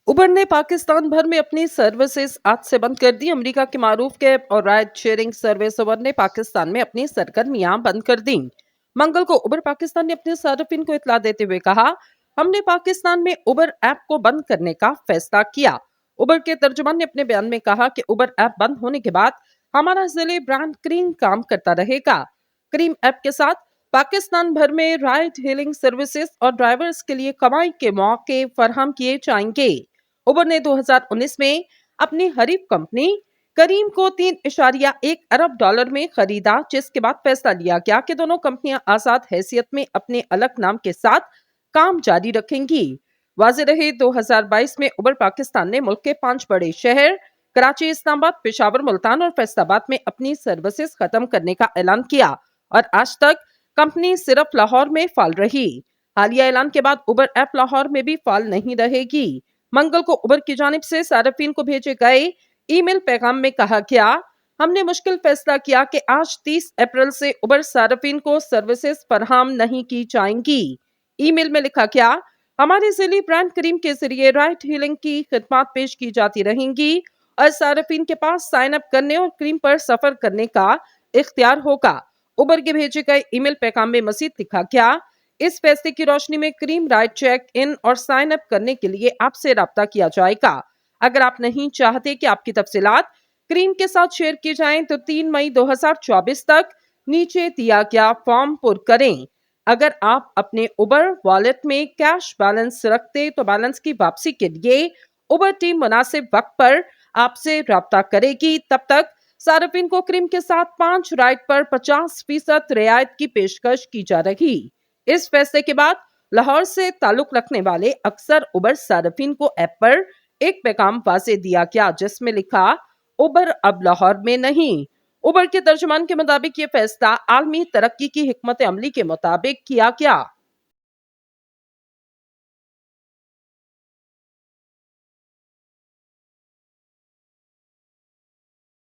उबर ने पाकिस्तान भर में अपनी सर्विसेज आज से बंद कर दी। अमेरिका की मारूफ कैब और राइड शेयरिंग सर्विस उबर ने पाकिस्तान में अपनी सरगर्मियां बंद कर दी। मंगल को उबर पाकिस्तान ने अपने सार्फिन को इत्तला देते हुए कहा, हमने पाकिस्तान में उबर ऐप को बंद करने का फैसला किया। उबर के तर्जुमान ने अपने बयान में कहा कि उबर ऐप बंद होने के बाद हमारा जिले ब्रांड क्रीम काम करता रहेगा। क्रीम ऐप के साथ पाकिस्तान भर में राइड हेलिंग सर्विसेज और ड्राइवर्स के लिए कमाई के मौके फराहम किए जाएंगे। उबर ने 2019 में अपनी हरीफ कंपनी करीम को $3.1 अरब में खरीदा, जिसके बाद फैसला लिया गया कि दोनों कंपनियां आजाद हैसियत में अपने अलग नाम के साथ काम जारी रखेंगी। वाज़ेह रहे 2022 में उबर पाकिस्तान ने मुल्क के 5 बड़े शहर कराची, इस्लामाबाद, पेशावर, मुल्तान और फैसलाबाद में अपनी सर्विसेज खत्म करने का ऐलान किया और आज तक कंपनी सिर्फ लाहौर में फाल रही। हालिया ऐलान के बाद उबर ऐप लाहौर में भी फाल नहीं रहेगी। मंगल को उबर की जानिब से सार्फिन को भेजे गए ईमेल पैगाम में कहा गया, हमने मुश्किल फैसला किया कि आज 30 अप्रैल से उबर सार्फिन को सर्विसेज फराहम नहीं की जाएंगी। ईमेल में लिखा गया, हमारे जिले ब्रांड करीम के जरिए राइड हीलिंग की खिदमत पेश की जाती रहेंगी और सार्फिन के पास साइन अप करने और क्रीम पर सफर करने का इख्तियार होगा। उबर के भेजे गए ईमेल पैगाम में मजीद लिखा गया, इस फैसले की रोशनी में क्रीम राइड चेक इन और साइन अप करने के लिए आपसे राब्ता किया जाएगा। अगर आप नहीं चाहते कि आपकी तफसीलात क्रीम के साथ शेयर की जाएं तो 3 मई 2024 तक नीचे दिया गया फॉर्म पुर करें। अगर आप अपने उबर वॉलेट में कैश बैलेंस रखते तो बैलेंस की वापसी के लिए उबर टीम मुनासिब वक्त पर आपसे राब्ता करेगी। तब तक सार्फिन को क्रीम के साथ 5 राइड पर 50% रियायत की पेशकश की जा रही। इस फैसले के बाद लाहौर से ताल्लुक रखने वाले अक्सर उबर सार्फिन को ऐप पर एक पैगाम वाज़ेह दिया गया जिसमें लिखा, उबर अब लाहौर में नहीं। उबर के तर्जुमान के मुताबिक ये फैसला आलमी तरक्की की हिकमत अमली के मुताबिक किया गया।